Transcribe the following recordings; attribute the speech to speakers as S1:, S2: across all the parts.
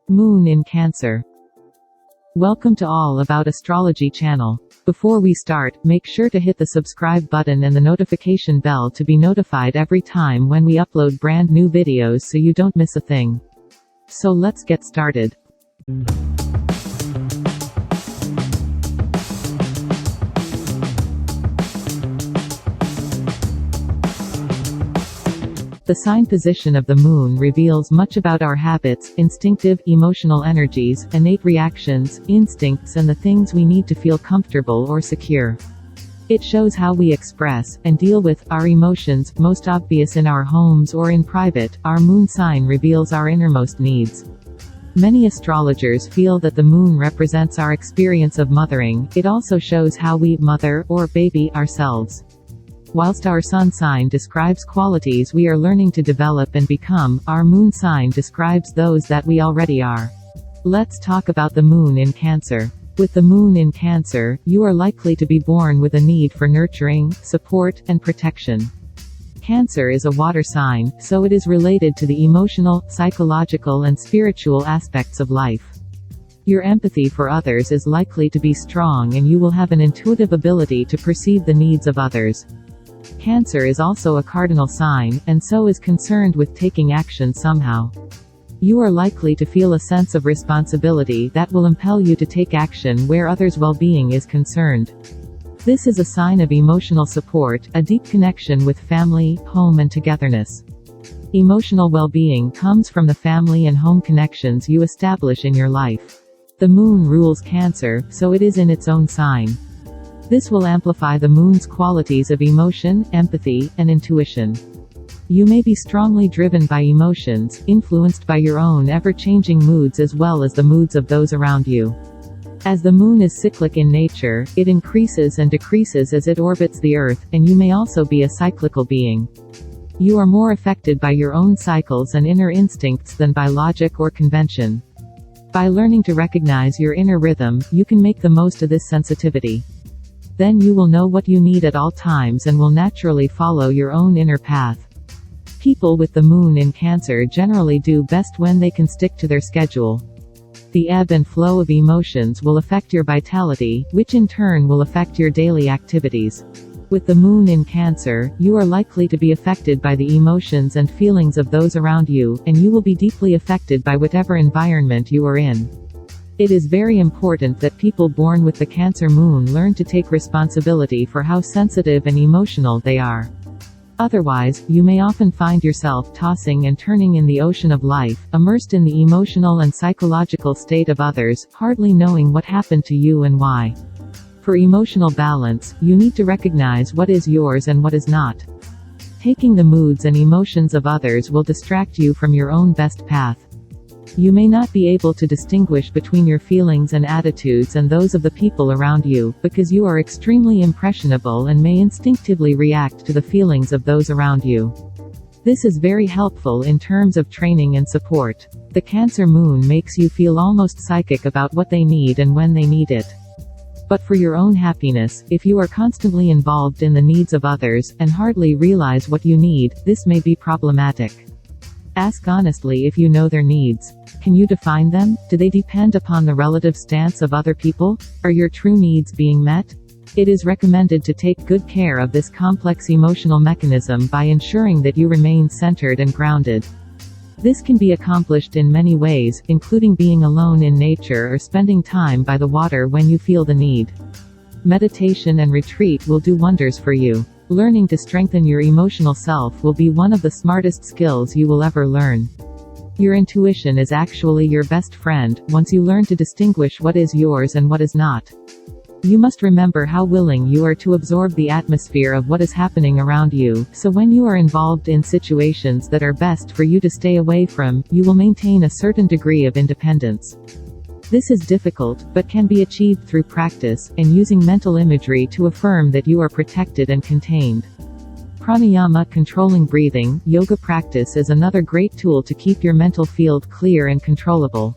S1: Moon in Cancer. Welcome to All About Astrology channel. Before we start, make sure to hit the subscribe button and the notification bell to be notified every time when we upload brand new videos so you don't miss a thing. So let's get started. The sign position of the moon reveals much about our habits, instinctive, emotional energies, innate reactions, instincts and the things we need to feel comfortable or secure. It shows how we express, and deal with, our emotions, most obvious in our homes or in private. Our moon sign reveals our innermost needs. Many astrologers feel that the moon represents our experience of mothering. It also shows how we mother, or baby, ourselves. Whilst our sun sign describes qualities we are learning to develop and become, our moon sign describes those that we already are. Let's talk about the moon in Cancer. With the moon in Cancer, you are likely to be born with a need for nurturing, support, and protection. Cancer is a water sign, so it is related to the emotional, psychological and spiritual aspects of life. Your empathy for others is likely to be strong and you will have an intuitive ability to perceive the needs of others. Cancer is also a cardinal sign, and so is concerned with taking action somehow. You are likely to feel a sense of responsibility that will impel you to take action where others' well-being is concerned. This is a sign of emotional support, a deep connection with family, home and togetherness. Emotional well-being comes from the family and home connections you establish in your life. The moon rules Cancer, so it is in its own sign. This will amplify the moon's qualities of emotion, empathy, and intuition. You may be strongly driven by emotions, influenced by your own ever-changing moods as well as the moods of those around you. As the moon is cyclic in nature, it increases and decreases as it orbits the Earth, and you may also be a cyclical being. You are more affected by your own cycles and inner instincts than by logic or convention. By learning to recognize your inner rhythm, you can make the most of this sensitivity. Then you will know what you need at all times and will naturally follow your own inner path. People with the moon in Cancer generally do best when they can stick to their schedule. The ebb and flow of emotions will affect your vitality, which in turn will affect your daily activities. With the moon in Cancer, you are likely to be affected by the emotions and feelings of those around you, and you will be deeply affected by whatever environment you are in. It is very important that people born with the Cancer moon learn to take responsibility for how sensitive and emotional they are. Otherwise, you may often find yourself tossing and turning in the ocean of life, immersed in the emotional and psychological state of others, hardly knowing what happened to you and why. For emotional balance, you need to recognize what is yours and what is not. Taking the moods and emotions of others will distract you from your own best path. You may not be able to distinguish between your feelings and attitudes and those of the people around you, because you are extremely impressionable and may instinctively react to the feelings of those around you. This is very helpful in terms of training and support. The Cancer moon makes you feel almost psychic about what they need and when they need it. But for your own happiness, if you are constantly involved in the needs of others, and hardly realize what you need, this may be problematic. Ask honestly if you know their needs. Can you define them? Do they depend upon the relative stance of other people? Are your true needs being met? It is recommended to take good care of this complex emotional mechanism by ensuring that you remain centered and grounded. This can be accomplished in many ways, including being alone in nature or spending time by the water when you feel the need. Meditation and retreat will do wonders for you. Learning to strengthen your emotional self will be one of the smartest skills you will ever learn. Your intuition is actually your best friend, once you learn to distinguish what is yours and what is not. You must remember how willing you are to absorb the atmosphere of what is happening around you, so when you are involved in situations that are best for you to stay away from, you will maintain a certain degree of independence. This is difficult, but can be achieved through practice, and using mental imagery to affirm that you are protected and contained. Pranayama, controlling breathing, yoga practice is another great tool to keep your mental field clear and controllable.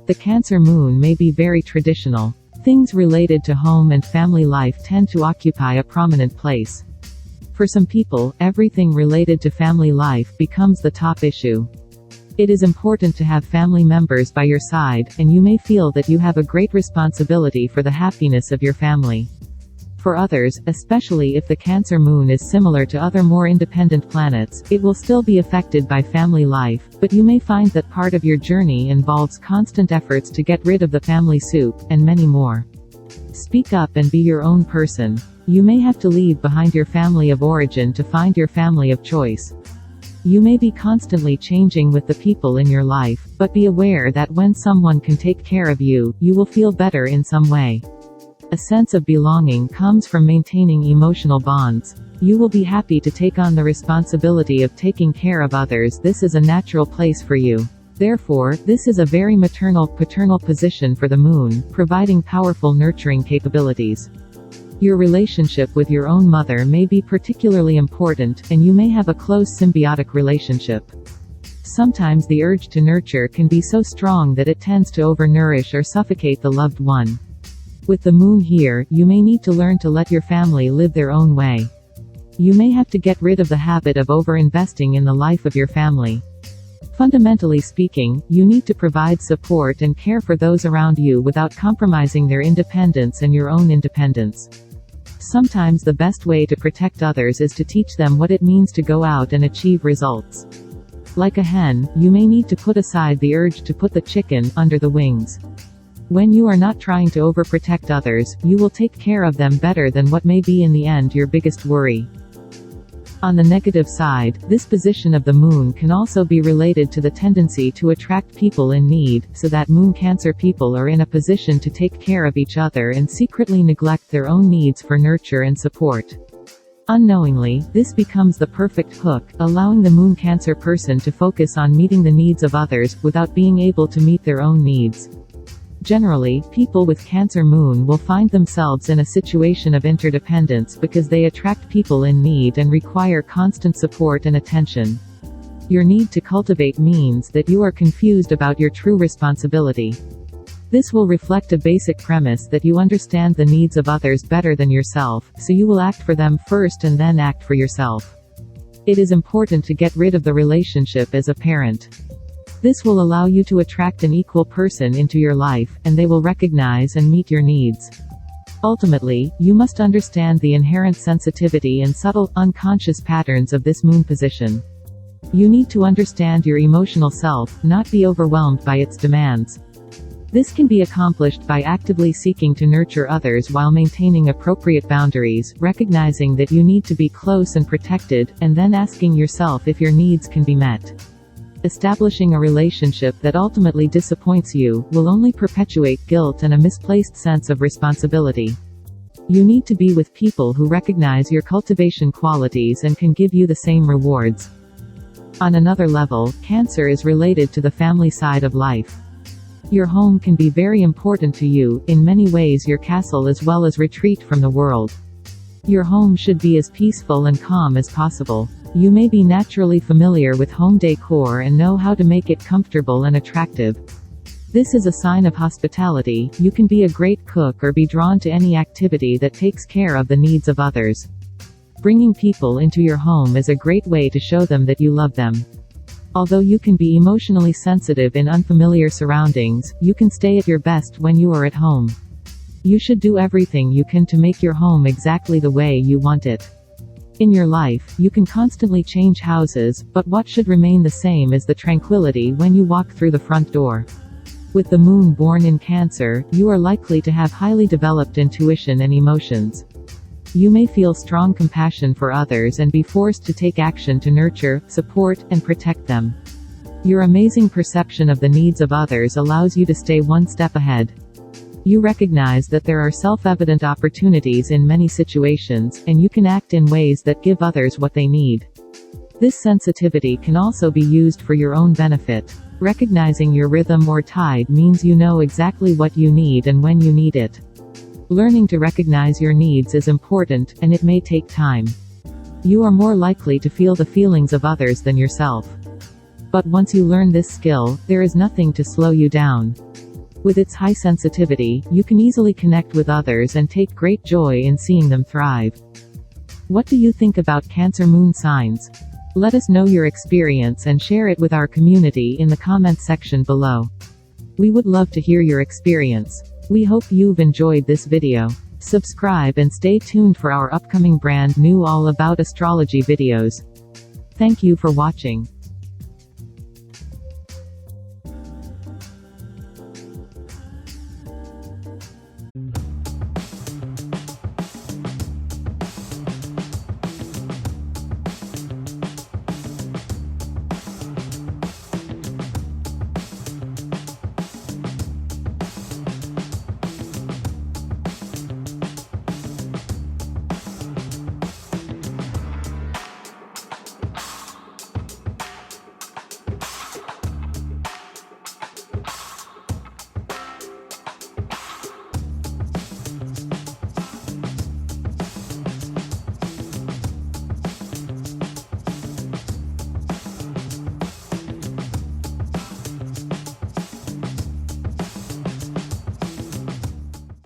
S1: The Cancer moon may be very traditional. Things related to home and family life tend to occupy a prominent place. For some people, everything related to family life becomes the top issue. It is important to have family members by your side, and you may feel that you have a great responsibility for the happiness of your family. For others, especially if the Cancer moon is similar to other more independent planets, it will still be affected by family life, but you may find that part of your journey involves constant efforts to get rid of the family soup, and many more. Speak up and be your own person. You may have to leave behind your family of origin to find your family of choice. You may be constantly changing with the people in your life, but be aware that when someone can take care of you, you will feel better in some way. A sense of belonging comes from maintaining emotional bonds. You will be happy to take on the responsibility of taking care of others. This is a natural place for you. Therefore, this is a very maternal-paternal position for the moon, providing powerful nurturing capabilities. Your relationship with your own mother may be particularly important, and you may have a close symbiotic relationship. Sometimes the urge to nurture can be so strong that it tends to overnourish or suffocate the loved one. With the moon here, you may need to learn to let your family live their own way. You may have to get rid of the habit of over-investing in the life of your family. Fundamentally speaking, you need to provide support and care for those around you without compromising their independence and your own independence. Sometimes the best way to protect others is to teach them what it means to go out and achieve results. Like a hen, you may need to put aside the urge to put the chicken under the wings. When you are not trying to overprotect others, you will take care of them better than what may be in the end your biggest worry. On the negative side, this position of the moon can also be related to the tendency to attract people in need, so that Moon Cancer people are in a position to take care of each other and secretly neglect their own needs for nurture and support. Unknowingly, this becomes the perfect hook, allowing the Moon Cancer person to focus on meeting the needs of others, without being able to meet their own needs. Generally, people with Cancer moon will find themselves in a situation of interdependence because they attract people in need and require constant support and attention. Your need to cultivate means that you are confused about your true responsibility. This will reflect a basic premise that you understand the needs of others better than yourself, so you will act for them first and then act for yourself. It is important to get rid of the relationship as a parent. This will allow you to attract an equal person into your life, and they will recognize and meet your needs. Ultimately, you must understand the inherent sensitivity and subtle, unconscious patterns of this moon position. You need to understand your emotional self, not be overwhelmed by its demands. This can be accomplished by actively seeking to nurture others while maintaining appropriate boundaries, recognizing that you need to be close and protected, and then asking yourself if your needs can be met. Establishing a relationship that ultimately disappoints you will only perpetuate guilt and a misplaced sense of responsibility. You need to be with people who recognize your cultivation qualities and can give you the same rewards. On another level, Cancer is related to the family side of life. Your home can be very important to you, in many ways your castle as well as retreat from the world. Your home should be as peaceful and calm as possible. You may be naturally familiar with home decor and know how to make it comfortable and attractive. This is a sign of hospitality. You can be a great cook or be drawn to any activity that takes care of the needs of others. Bringing people into your home is a great way to show them that you love them. Although you can be emotionally sensitive in unfamiliar surroundings, you can stay at your best when you are at home. You should do everything you can to make your home exactly the way you want it. In your life, you can constantly change houses, but what should remain the same is the tranquility when you walk through the front door. With the moon born in Cancer, you are likely to have highly developed intuition and emotions. You may feel strong compassion for others and be forced to take action to nurture, support, and protect them. Your amazing perception of the needs of others allows you to stay one step ahead. You recognize that there are self-evident opportunities in many situations, and you can act in ways that give others what they need. This sensitivity can also be used for your own benefit. Recognizing your rhythm or tide means you know exactly what you need and when you need it. Learning to recognize your needs is important, and it may take time. You are more likely to feel the feelings of others than yourself. But once you learn this skill, there is nothing to slow you down. With its high sensitivity, you can easily connect with others and take great joy in seeing them thrive. What do you think about Cancer moon signs? Let us know your experience and share it with our community in the comments section below. We would love to hear your experience. We hope you've enjoyed this video. Subscribe and stay tuned for our upcoming brand new all about astrology videos. Thank you for watching.